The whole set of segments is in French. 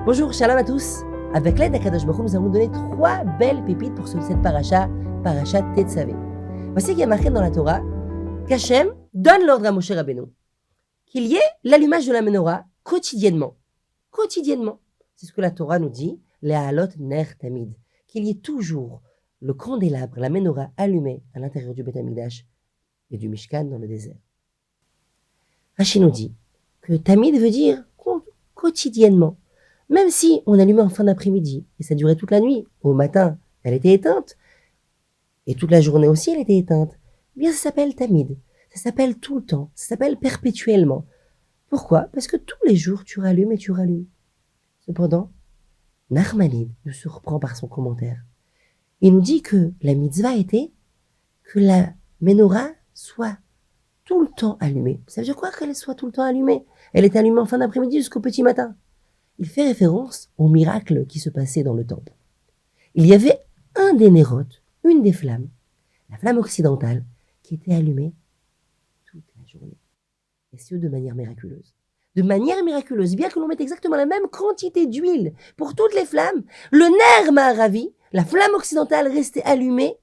Bonjour, shalom à tous. Avec l'aide d'Akadosh Baruch Hu, nous allons vous donner 3 belles pépites pour cette paracha Tetzavé. Voici qu'il y a marqué dans la Torah qu'Hachem donne l'ordre à Moshe Rabbeinu qu'il y ait l'allumage de la menorah quotidiennement. Quotidiennement. C'est ce que la Torah nous dit, Le'alot ner tamid, qu'il y ait toujours le candélabre, la menorah allumée à l'intérieur du Beth Amikdash et du Mishkan dans le désert. Rashi nous dit que tamid veut dire quotidiennement. Même si on allumait en fin d'après-midi, et ça durait toute la nuit, au matin, elle était éteinte, et toute la journée aussi, elle était éteinte, eh bien ça s'appelle tamid, ça s'appelle tout le temps, ça s'appelle perpétuellement. Pourquoi ? Parce que tous les jours, tu rallumes et tu rallumes. Cependant, Nachmanide nous surprend par son commentaire. Il nous dit que la mitzvah était que la menorah soit tout le temps allumée. Ça veut dire quoi qu'elle soit tout le temps allumée ? Elle est allumée en fin d'après-midi jusqu'au petit matin. Il fait référence au miracle qui se passait dans le temple. Il y avait un des nérotes, une des flammes, la flamme occidentale, qui était allumée toute la journée. Et ce, de manière miraculeuse. De manière miraculeuse, bien que l'on mette exactement la même quantité d'huile pour toutes les flammes, le ner ma'aravi, la flamme occidentale, restait allumée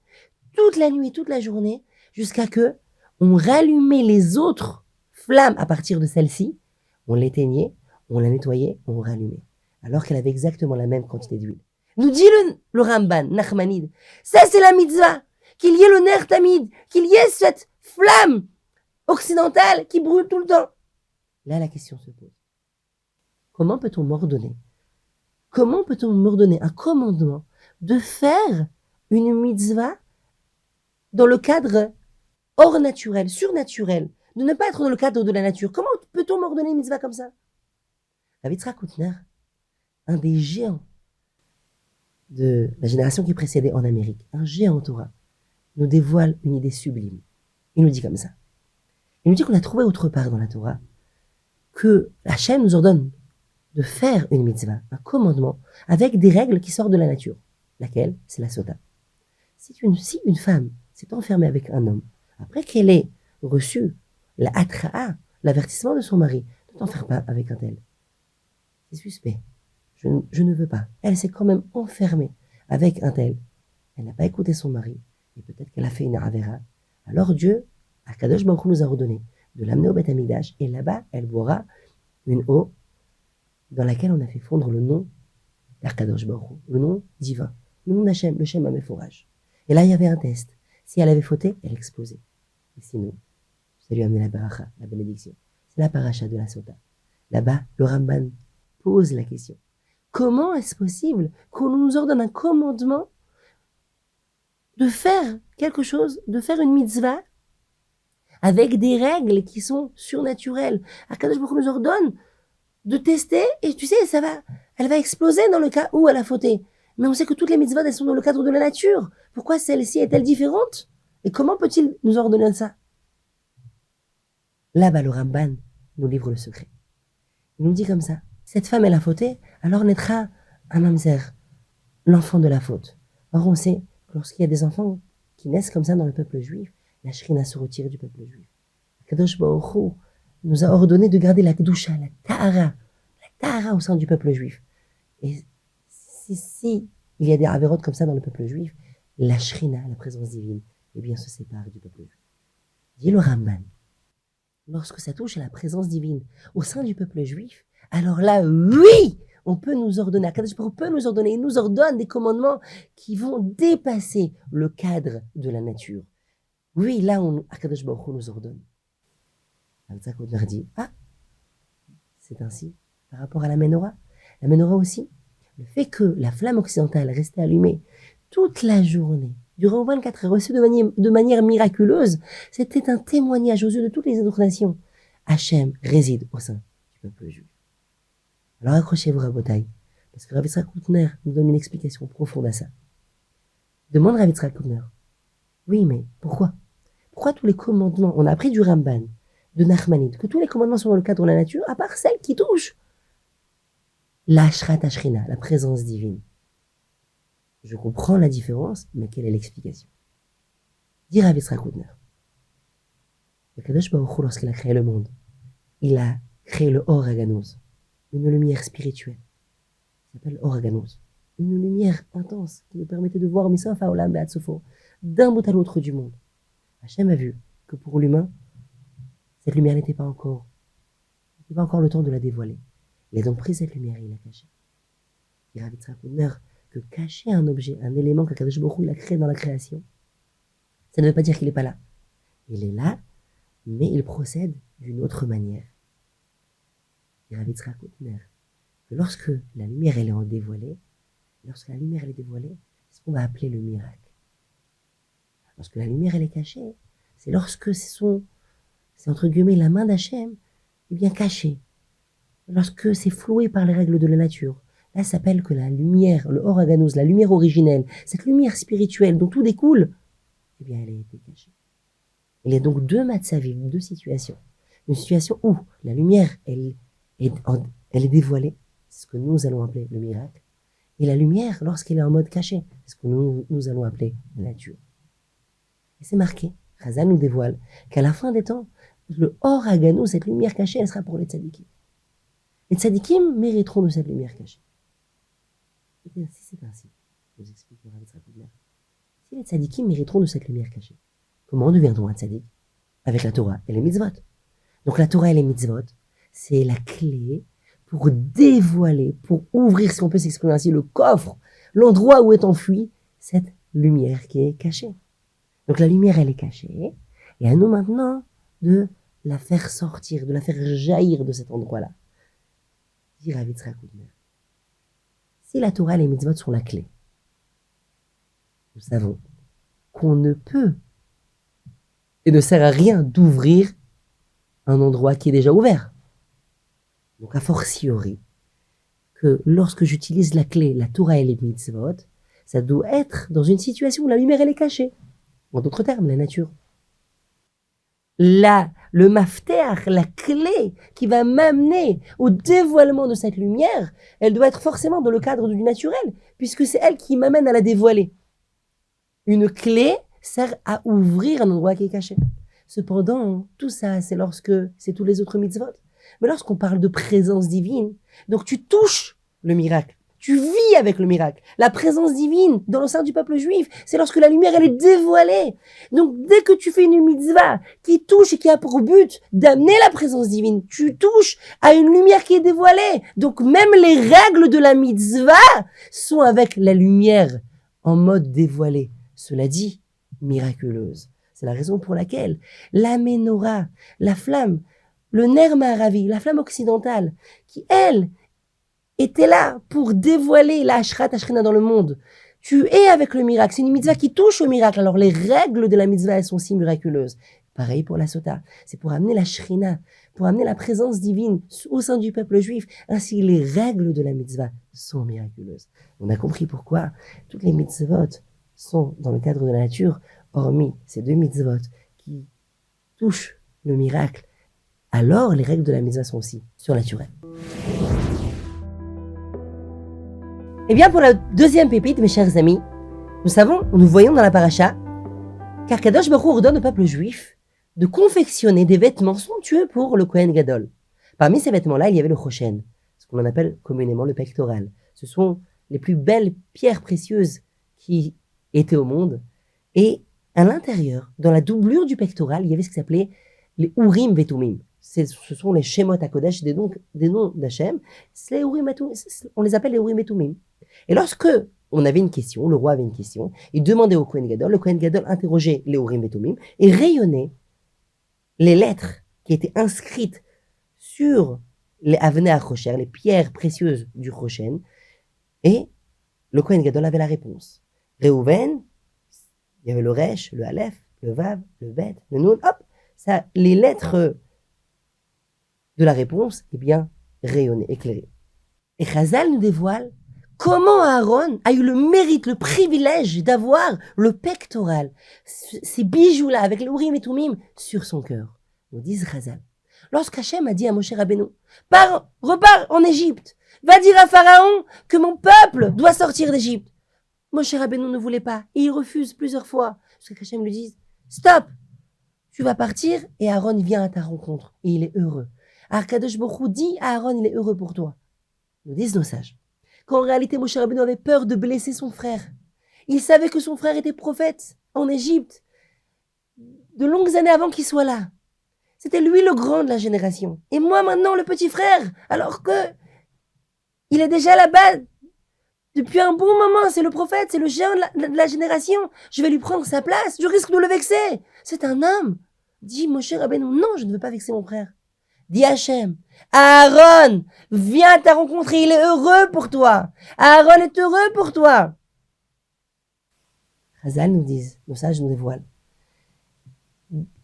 toute la nuit, toute la journée, jusqu'à que on rallumait les autres flammes à partir de celle-ci, on l'éteignait, on la nettoyait, on rallumait. Alors qu'elle avait exactement la même quantité d'huile. Nous dit le Ramban, Nachmanide, ça c'est la mitzvah, qu'il y ait le ner tamid, qu'il y ait cette flamme occidentale qui brûle tout le temps. Là, la question se pose. Comment peut-on m'ordonner un commandement de faire une mitzvah dans le cadre hors naturel, surnaturel, de ne pas être dans le cadre de la nature? Comment peut-on m'ordonner une mitzvah comme ça? Rav Yitzhak Koutner, un des géants de la génération qui précédait en Amérique, un géant Torah, nous dévoile une idée sublime. Il nous dit comme ça. Il nous dit qu'on a trouvé autre part dans la Torah que Hachem nous ordonne de faire une mitzvah, un commandement, avec des règles qui sortent de la nature. Laquelle? C'est la sota. Si une femme s'est enfermée avec un homme, après qu'elle ait reçu la hatra'a, l'avertissement de son mari, ne t'enferme pas avec un tel. C'est suspect. Je ne veux pas. Elle s'est quand même enfermée avec un tel. Elle n'a pas écouté son mari. Et peut-être qu'elle a fait une avera. Alors Dieu, Akadosh Baruch Hu, nous a ordonné de l'amener au Beth Amikdash. Et là-bas, elle boira une eau dans laquelle on a fait fondre le nom d'Akadosh Baruch Hu, le nom divin, le nom d'Hachem, le Shem HaMeforaj. Et là, il y avait un test. Si elle avait fauté, elle explosait. Et sinon, ça lui a amené la baracha, la bénédiction. C'est la paracha de la sota. Là-bas, le Ramban pose la question. Comment est-ce possible qu'on nous ordonne un commandement de faire quelque chose, de faire une mitzvah avec des règles qui sont surnaturelles? Akadosh Baruch Hu nous ordonne de tester et tu sais, elle va exploser dans le cas où elle a fauté. Mais on sait que toutes les mitzvahs, elles sont dans le cadre de la nature. Pourquoi celle-ci est-elle différente? Et comment peut-il nous ordonner ça? Là-bas, le Ramban nous livre le secret. Il nous dit comme ça. Cette femme, elle a fauté, alors naîtra un mamzer, l'enfant de la faute. Or, on sait que lorsqu'il y a des enfants qui naissent comme ça dans le peuple juif, la shrina se retire du peuple juif. Kadosh Baruch Hu nous a ordonné de garder la kedusha, la tahara au sein du peuple juif. Et si il y a des avérotes comme ça dans le peuple juif, la shrina, la présence divine, eh bien, se sépare du peuple juif. Dit le Ramban, lorsque ça touche à la présence divine au sein du peuple juif, alors là, oui, on peut nous ordonner, Akadosh Baruch Hu peut nous ordonner, il nous ordonne des commandements qui vont dépasser le cadre de la nature. Oui, là, Akadosh Baruch Hu nous ordonne. Rav Yitzhak Koutner dit, c'est ainsi, par rapport à la menorah. La menorah aussi, le fait que la flamme occidentale restait allumée toute la journée, durant 24 heures, reçue de manière miraculeuse, c'était un témoignage aux yeux de toutes les autres nations. Hachem réside au sein du peuple juif. Alors accrochez-vous, Rabotai, parce que Rav Yitzhak Koutner nous donne une explication profonde à ça. Demande Rav Yitzhak Koutner. Oui, mais pourquoi? Pourquoi tous les commandements, on a appris du Ramban, de Nachmanide, que tous les commandements sont dans le cadre de la nature, à part celles qui touchent la Ashrat Ashrina, la présence divine. Je comprends la différence, mais quelle est l'explication? Dit Rav Yitzhak Hutner. Le Kadosh Baruch Hu, lorsqu'il a créé le monde, il a créé le Or HaGanuz, une lumière spirituelle, qui s'appelle Or HaGanuz. Une lumière intense qui nous permettait de voir Misof HaOlam Be'ad Sofo, d'un bout à l'autre du monde. Hachem a vu que pour l'humain, cette lumière n'était pas encore le temps de la dévoiler. Il a donc pris cette lumière et il l'a cachée. Il Rav Yitzhak Hutner que cacher un objet, un élément que Kadosh Baruch Hu il a créé dans la création, ça ne veut pas dire qu'il n'est pas là. Il est là, mais il procède d'une autre manière. Il Rav Yitzhak Hutner que lorsque la lumière elle est dévoilée, c'est ce qu'on va appeler le miracle. Lorsque la lumière elle est cachée, c'est lorsque c'est entre guillemets la main d'Hachem, est bien cachée. Lorsque c'est floué par les règles de la nature. Là, ça s'appelle que la lumière, le Or HaGanuz, la lumière originelle, cette lumière spirituelle dont tout découle, eh bien, elle a été cachée. Il y a donc deux matzavim, deux situations. Une situation où la lumière, elle est dévoilée, c'est ce que nous allons appeler le miracle. Et la lumière, lorsqu'elle est en mode caché, c'est ce que nous allons appeler la nature. Et c'est marqué, Chazal nous dévoile, qu'à la fin des temps, le Or HaGanuz, cette lumière cachée, elle sera pour les tzadikim. Les tzadikim mériteront de cette lumière cachée. Et si c'est ainsi, nous explique le Rav Yitzhak Hutner, si les tzadikim mériteront de cette lumière cachée, comment devient-on un tzadik? Avec la Torah et les mitzvot. Donc la Torah et les mitzvot, c'est la clé pour dévoiler, pour ouvrir, si on peut s'exprimer ainsi, le coffre, l'endroit où est enfouie cette lumière qui est cachée. Donc la lumière, elle est cachée, et à nous maintenant de la faire sortir, de la faire jaillir de cet endroit-là. Dit Rav Yitzhak Hutner. Si la Torah et les mitzvot sont la clé, nous savons qu'on ne peut et ne sert à rien d'ouvrir un endroit qui est déjà ouvert. Donc a fortiori que lorsque j'utilise la clé, la Torah et les mitzvot, ça doit être dans une situation où la lumière elle est cachée. En d'autres termes, la nature. Là, le mafter, la clé qui va m'amener au dévoilement de cette lumière, elle doit être forcément dans le cadre du naturel, puisque c'est elle qui m'amène à la dévoiler. Une clé sert à ouvrir un endroit qui est caché. Cependant, tout ça, c'est tous les autres mitzvot. Mais lorsqu'on parle de présence divine, donc tu touches le miracle. Tu vis avec le miracle. La présence divine dans le sein du peuple juif, c'est lorsque la lumière, elle est dévoilée. Donc, dès que tu fais une mitzvah qui touche et qui a pour but d'amener la présence divine, tu touches à une lumière qui est dévoilée. Donc, même les règles de la mitzvah sont avec la lumière en mode dévoilé. Cela dit, miraculeuse. C'est la raison pour laquelle la menorah, la flamme, le ner ma'aravi, la flamme occidentale, qui, elle, était là pour dévoiler la Ashrat Ashrina dans le monde. Tu es avec le miracle. C'est une mitzvah qui touche au miracle. Alors les règles de la mitzvah, elles sont si miraculeuses. Pareil pour la sota. C'est pour amener la Shrina, pour amener la présence divine au sein du peuple juif. Ainsi, les règles de la mitzvah sont miraculeuses. On a compris pourquoi toutes les mitzvot sont dans le cadre de la nature, hormis ces deux mitzvot qui touchent le miracle. Alors les règles de la mitzvah sont aussi surnaturelles. Eh bien, pour la deuxième pépite, mes chers amis, nous voyons dans la paracha qu'Akadosh Baruch Hu ordonne au peuple juif de confectionner des vêtements somptueux pour le Kohen Gadol. Parmi ces vêtements-là, il y avait le choshen, ce qu'on appelle communément le pectoral. Ce sont les plus belles pierres précieuses qui étaient au monde. Et à l'intérieur, dans la doublure du pectoral, il y avait ce qui s'appelait les Urim Vetumim. Ce sont les Shemot HaKodesh, des noms d'Hachem. On les appelle les Urim Vetumim. Et lorsque on avait une question, le roi avait une question, il demandait au Kohen Gadol, le Kohen Gadol interrogeait les Urim Vetumim et rayonnait les lettres qui étaient inscrites sur les Avnei HaChosher, les pierres précieuses du Choshen, et le Kohen Gadol avait la réponse. Réhouven, il y avait le Resh, le Aleph, le Vav, le Bet, le Nun, hop, ça, les lettres de la réponse, eh bien, rayonnaient, éclairées. Et Chazal nous dévoile comment Aaron a eu le mérite, le privilège d'avoir le pectoral, ces bijoux-là, avec les Urim et Tumim, sur son cœur. Nous dit Chazal. Lorsqu'Hachem a dit à Moshe Rabbeinu, repars en Égypte, va dire à Pharaon que mon peuple doit sortir d'Égypte. Moshe Rabbeinu ne voulait pas. Et il refuse plusieurs fois. Jusqu'à qu'Hachem lui dise, stop, tu vas partir et Aaron vient à ta rencontre. Et il est heureux. Alors Kadosh Baruch Hu dit à Aaron, il est heureux pour toi. Nous disent nos sages. Qu'en réalité, Moshe Rabbeinu avait peur de blesser son frère. Il savait que son frère était prophète en Égypte, de longues années avant qu'il soit là. C'était lui le grand de la génération. Et moi maintenant, le petit frère, alors que il est déjà là-bas depuis un bon moment. C'est le prophète, c'est le géant de la génération. Je vais lui prendre sa place. Je risque de le vexer. C'est un homme. Dis Moshe Rabbeinu, non, je ne veux pas vexer mon frère. Dis Hachem, Aaron, viens à ta rencontre et il est heureux pour toi. Aaron est heureux pour toi. Chazal nous disent, nos sages nous dévoilent.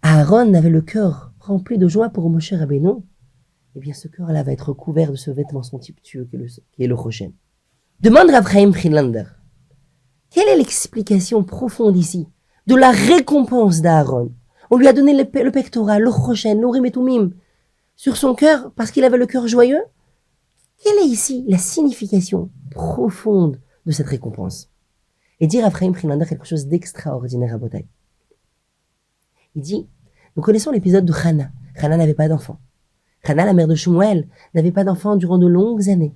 Aaron avait le cœur rempli de joie pour Moshe Rabbeinu. Eh bien, ce cœur-là va être couvert de ce vêtement somptueux qui est le Choshen. Demande Rav Chaim Friedlander. Quelle est l'explication profonde ici de la récompense d'Aaron? On lui a donné le pectoral, le Choshen, l'Urim et Tumim sur son cœur parce qu'il avait le cœur joyeux. Quelle est ici la signification profonde de cette récompense? Et dit Rav Chaim Friedlander quelque chose d'extraordinaire à Botaï. Il dit, nous connaissons l'épisode de Hannah. Hannah n'avait pas d'enfant. Hannah, la mère de Shmuel, n'avait pas d'enfant durant de longues années.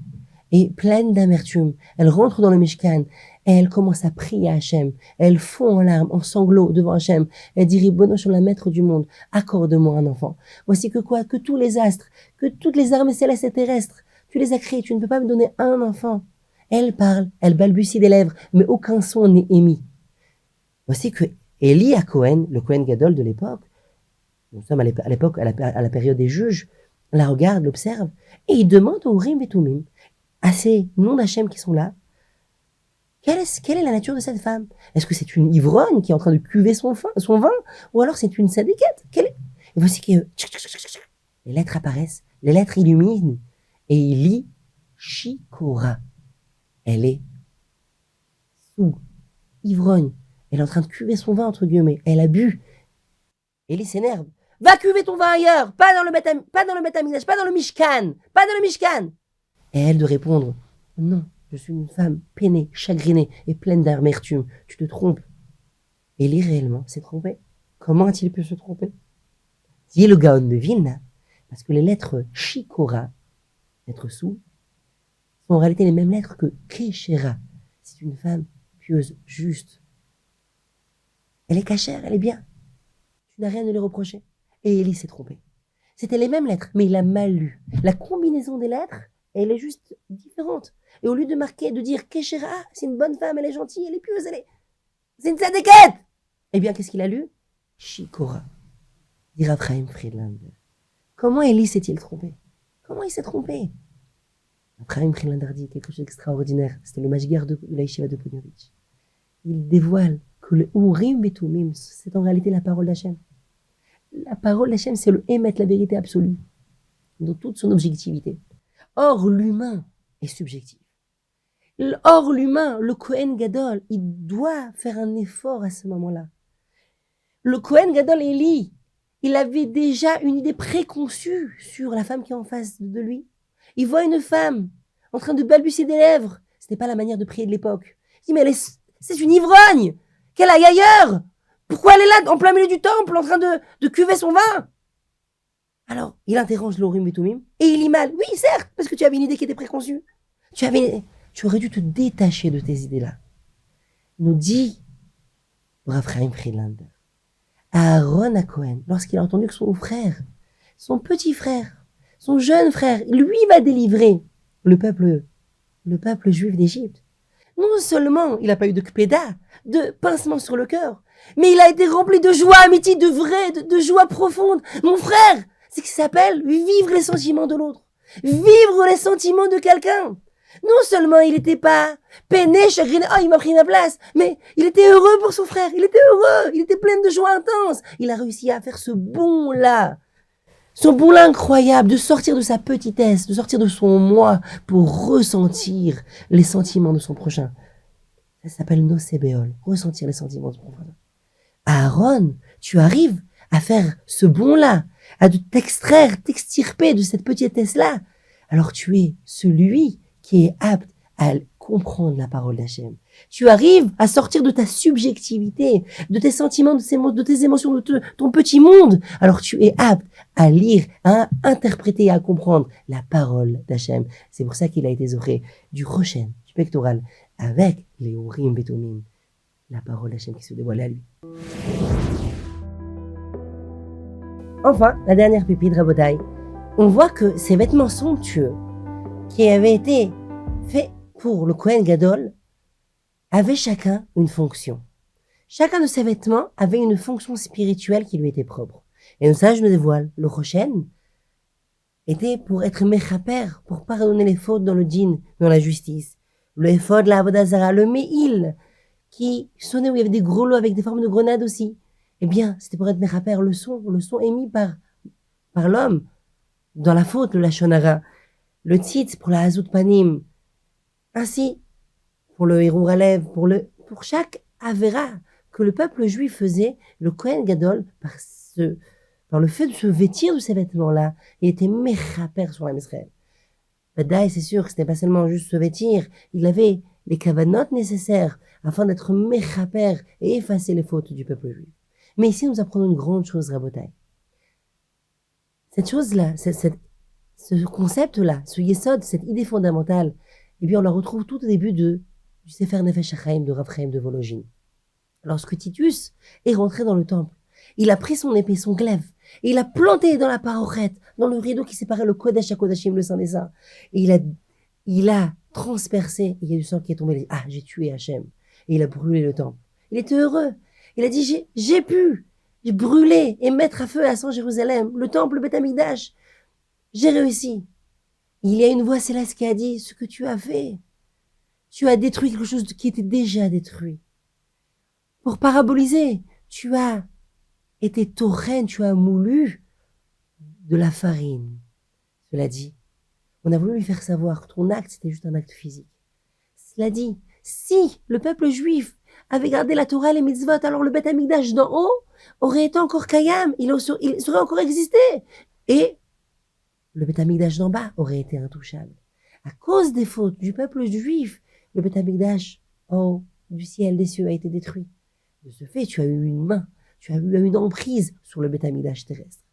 Et pleine d'amertume, elle rentre dans le Mishkan et elle commence à prier à Hachem. Elle fond en larmes, en sanglots devant Hachem. Elle dit, Ribono Shel Olam, maître du monde, accorde-moi un enfant. Voici que quoi? Que tous les astres, que toutes les armées célestes et terrestres, tu les as créés, tu ne peux pas me donner un enfant. Elle parle, elle balbutie des lèvres, mais aucun son n'est émis. Voici que Élie à Cohen, le Cohen Gadol de l'époque, nous sommes à l'époque, à la période des juges, la regarde, l'observe, et il demande aux Urim et Tumim, à ces noms d'Hachem qui sont là, quelle est la nature de cette femme? Est-ce que c'est une ivrogne qui est en train de cuver son vin, ou alors c'est une sadéquette? Et voici que les lettres apparaissent, les lettres illuminent, et il lit Shikora. Elle est sous, ivrogne. Elle est en train de cuver son vin, entre guillemets. Elle a bu. Élie s'énerve. Va cuver ton vin ailleurs, pas dans le Beth Amikdash, pas dans le Mishkan, pas dans le Mishkan. Et elle de répondre, non, je suis une femme peinée, chagrinée et pleine d'amertume. Tu te trompes. Élie réellement s'est trompé. Comment a-t-il pu se tromper? Dit le Gaon de Vilna, parce que les lettres Shikora, lettres sous, sont en réalité les mêmes lettres que Keshera. C'est une femme pieuse, juste. Elle est cachère, elle est bien. Tu n'as rien à lui reprocher. Et Élie s'est trompé. C'était les mêmes lettres, mais il a mal lu. La combinaison des lettres, elle est juste différente. Et au lieu de marquer, de dire Keshera, c'est une bonne femme, elle est gentille, elle est pieuse, c'est une sadéquette. Eh bien, qu'est-ce qu'il a lu? Shikora. Dit Rav Chaim Friedlander. Comment Élie s'est-il trompé? Comment il s'est trompé? Rav Chaim Friedlander dit quelque chose d'extraordinaire. C'était le Mashgiach de la Yeshiva de Ponevezh. Il dévoile que le Urim et Tumim, c'est en réalité la parole d'Hachem. La parole d'Hachem, c'est le Emet, la vérité absolue, dans toute son objectivité. Or, l'humain est subjectif. Or, l'humain, le Kohen Gadol, il doit faire un effort à ce moment-là. Le Kohen Gadol Élie, il avait déjà une idée préconçue sur la femme qui est en face de lui. Il voit une femme en train de balbutier des lèvres. Ce n'est pas la manière de prier de l'époque. Il dit, mais c'est une ivrogne. Qu'elle aille ailleurs. Pourquoi elle est là, en plein milieu du temple, en train de cuver son vin? Alors, il interroge l'Urim et Tumim, et il lit mal. Oui, certes, parce que tu avais une idée qui était préconçue. Tu aurais dû te détacher de tes idées-là. Nous dit Rav Chaim Friedlander, Aaron à Cohen, lorsqu'il a entendu que son frère, son petit frère, son jeune frère, lui va délivrer le peuple juif d'Égypte. Non seulement il n'a pas eu de kpéda, de pincement sur le cœur, mais il a été rempli de joie amitié, de joie profonde. Mon frère, c'est ce qui s'appelle vivre les sentiments de l'autre. Vivre les sentiments de quelqu'un. Non seulement il n'était pas peiné, chagriné, oh il m'a pris ma place, mais il était heureux pour son frère, il était heureux, il était plein de joie intense. Il a réussi à faire ce bond-là incroyable, de sortir de sa petitesse, de sortir de son moi pour ressentir les sentiments de son prochain. Ça s'appelle nosébéol, ressentir les sentiments de son prochain. Aaron, tu arrives à faire ce bond-là, à t'extirper de cette petitesse-là. Alors tu es celui qui est apte à comprendre la parole d'Hachem. Tu arrives à sortir de ta subjectivité, de tes sentiments, de tes émotions, de ton petit monde. Alors tu es apte à lire, à interpréter, à comprendre la parole d'Hachem. C'est pour ça qu'il a été zoré du Rochen, du pectoral, avec les Urim Betumim, la parole d'Hachem qui se dévoile à lui. Enfin, la dernière pépite, Rabotai, on voit que ces vêtements somptueux qui avaient été faits pour le Kohen Gadol avaient chacun une fonction. Chacun de ces vêtements avait une fonction spirituelle qui lui était propre. Et ça, je me dévoile, le Rochen était pour être mechaper, pour pardonner les fautes dans le din, dans la justice. Le éphod, la avodah zara, le me'il, qui sonnait où il y avait des gros lots avec des formes de grenades aussi. Eh bien, c'était pour être mechaper, le son émis par l'homme, dans la faute, le lashon hara. Le tzitz pour la hazout panim. Ainsi, pour le hirur halev, pour chaque avera que le peuple juif faisait, le Kohen Gadol, par le fait de se vêtir de ces vêtements-là, il était mechaper sur la Israël. Badaï, c'est sûr que ce n'est pas seulement juste se vêtir, il avait les kavanotes nécessaires afin d'être mechaper et effacer les fautes du peuple juif. Mais ici, nous apprenons une grande chose, Rabotai. Cette chose-là, ce concept-là, ce yesod, cette idée fondamentale, eh bien, on la retrouve tout au début du Sefer Nefesh HaChaim de Rav Chaim de Volojine. Lorsque Titus est rentré dans le temple, il a pris son épée, son glaive, et il a planté dans la parochet, dans le rideau qui séparait le Kodesh HaKodashim, le Saint des Saints. Et il a transpercé, et il y a du sang qui est tombé. Il a dit, ah, j'ai tué Hachem. Et il a brûlé le temple. Il était heureux. Il a dit, j'ai pu brûler et mettre à feu à sang Jérusalem, le temple, le Beth Amikdash. J'ai réussi. Il y a une voix céleste qui a dit, ce que tu as fait, tu as détruit quelque chose qui était déjà détruit. Pour paraboliser, tu as été tauren, tu as moulu de la farine. Cela dit, on a voulu lui faire savoir que ton acte, c'était juste un acte physique. Cela dit, si le peuple juif avait gardé la Torah et les mitzvot, alors le Beth Amikdash d'en haut aurait été encore kayam, il serait encore existé. Et le Beth Amikdash d'en bas aurait été intouchable. À cause des fautes du peuple juif, le Beth Amikdash en haut du ciel des cieux a été détruit. De ce fait, tu as eu une main, tu as eu une emprise sur le Beth Amikdash terrestre.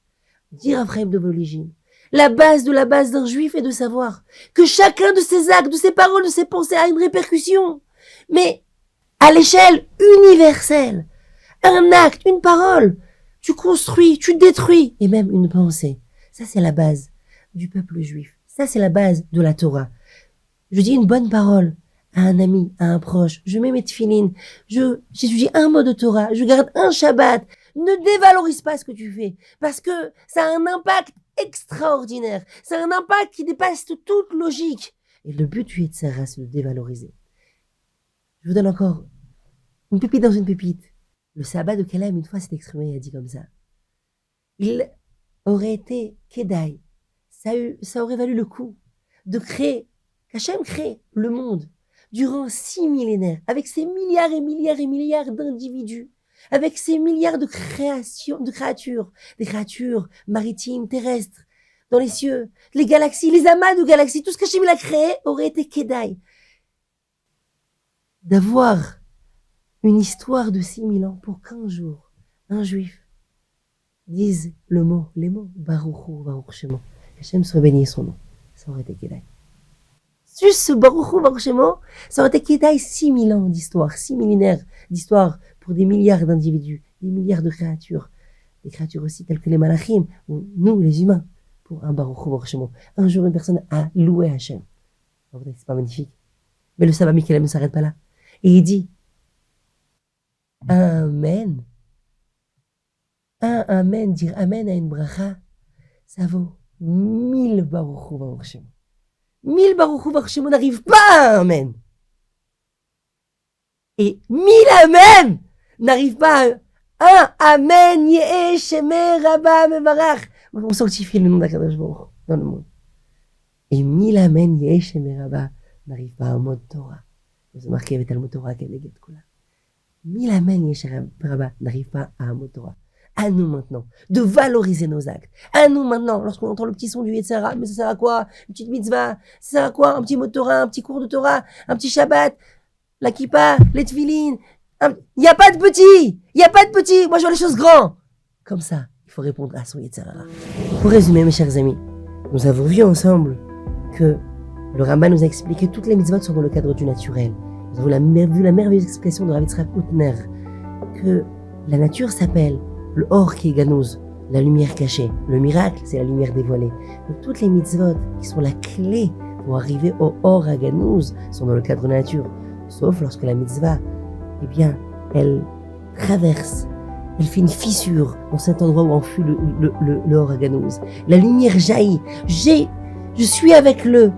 Dire Rav Chaim de Volojine, la base de la base d'un juif est de savoir que chacun de ses actes, de ses paroles, de ses pensées a une répercussion. Mais à l'échelle universelle, un acte, une parole, tu construis, tu détruis, et même une pensée. Ça, c'est la base du peuple juif. Ça, c'est la base de la Torah. Je dis une bonne parole à un ami, à un proche. Je mets mes tefilines. J'étudie un mot de Torah. Je garde un Shabbat. Ne dévalorise pas ce que tu fais. Parce que ça a un impact extraordinaire. Ça a un impact qui dépasse toute logique. Et le but du Yetzirah, c'est de dévaloriser. Je vous donne encore une pépite dans une pépite. Le sabbat de Kalem, une fois, s'est exprimé et a dit comme ça. Il aurait été Kedai. Ça aurait valu le coup de créer, qu'Hachem crée le monde durant 6 millénaires, avec ses milliards et milliards et milliards d'individus, avec ses milliards de créatures, des créatures maritimes, terrestres, dans les cieux, les galaxies, les amas de galaxies, tout ce qu'Hachem a créé aurait été Kedai. D'avoir une histoire de 6000 ans pour qu'un jour, un juif dise les mots, Baruch Hu, Baruch Shemo. Hachem soit béni son nom. Ça aurait été Kedai. Juste ce Baruch Hu, Baruch Shemo, ça aurait été Kedai 6000 ans d'histoire, 6 millénaires d'histoire pour des milliards d'individus, des milliards de créatures. Des créatures aussi telles que les malachim, ou nous, les humains, pour un Baruch Hu, Baruch Shemo. Un jour, une personne a loué Hachem. C'est pas magnifique. Mais le sabbat Mikelem ne s'arrête pas là. Et il dit, Amen. Un Amen, dire Amen à une bracha, ça vaut 1000 Baruch Hu Baruch Shemo. 1000 Baruch Hu Baruch Shemo n'arrive pas à un Amen. Et 1000 Amen n'arrive pas à un Amen Ye'eh Shemeh Rabba Mevarach. On sanctifie le nom d'Akadosh Baruch Hu dans le monde. Et 1000 Amen Ye'eh Shemeh Rabba n'arrive pas à un mot de Torah. Vous marquez avec le mot Torah qu'elle est Kula. 1000 Amen Ye'eh Shemeh Rabba n'arrive pas à un mot de Torah. À nous maintenant de valoriser nos actes. À nous maintenant, lorsqu'on entend le petit son du Yetzer Hara, mais ça sert à quoi? Une petite mitzvah, ça sert à quoi? Un petit mot de Torah, un petit cours de Torah, un petit Shabbat, la kippa, les tefilines. Il n'y a pas de petit! Il n'y a pas de petit! Moi, je vois les choses grandes! Comme ça, il faut répondre à son Yetzer Hara. Pour résumer, mes chers amis, nous avons vu ensemble que le Rambam nous a expliqué que toutes les mitzvot sont dans le cadre du naturel. Nous avons vu la merveilleuse expression de Rav Yitzhak Hutner, que la nature s'appelle le Or qui est Ganouz, la lumière cachée. Le miracle, c'est la lumière dévoilée. Donc toutes les mitzvot qui sont la clé pour arriver au Or à Ganouz sont dans le cadre de la nature. Sauf lorsque la mitzvah, eh bien, elle traverse, elle fait une fissure dans cet endroit où enfui le Or à Ganouz. La lumière jaillit. Je suis avec le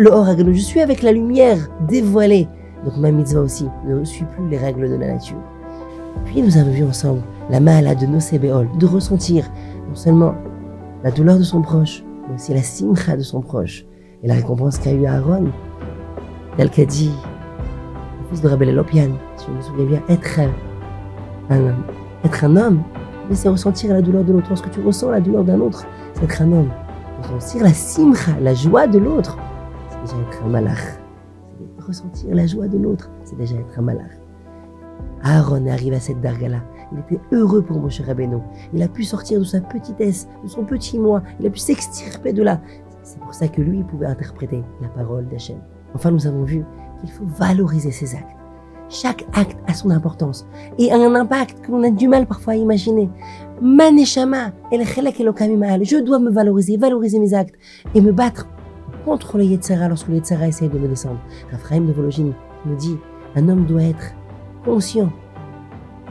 Or à Ganouz, je suis avec la lumière dévoilée. Donc ma mitzvah aussi ne suit plus les règles de la nature. Puis nous avons vu ensemble la ma'ala de Nosé Béol, de ressentir non seulement la douleur de son proche, mais aussi la simcha de son proche, et la récompense qu'a eu Aaron, tel qu'a dit le fils de Rabbi Lopian, si je me souviens bien, être un homme, mais c'est ressentir la douleur de l'autre. Lorsque tu ressens la douleur d'un autre, c'est être un homme. Ressentir la simcha, la joie de l'autre, c'est déjà être un malach. Ressentir la joie de l'autre, c'est déjà être un malach. Aaron est arrivé à cette darga-là. Il était heureux pour Moshe Rabbeinu. Il a pu sortir de sa petitesse, de son petit moi. Il a pu s'extirper de là. C'est pour ça que lui, il pouvait interpréter la parole d'Hachem. Enfin, nous avons vu qu'il faut valoriser ses actes. Chaque acte a son importance et a un impact que l'on a du mal parfois à imaginer. Maneshama, el chelek elokam imal. Je dois me valoriser mes actes et me battre contre le Yetzer Hara lorsque le Yetzer Hara essaye de me descendre. Raphaël de Vologine nous dit, un homme doit être conscient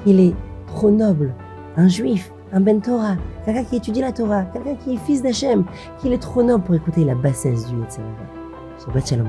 qu'il est trop noble, un juif, un ben Torah, quelqu'un qui étudie la Torah, quelqu'un qui est fils d'Hachem, qu'il est trop noble pour écouter la bassesse du Yetzer Hara. Shabbat shalom.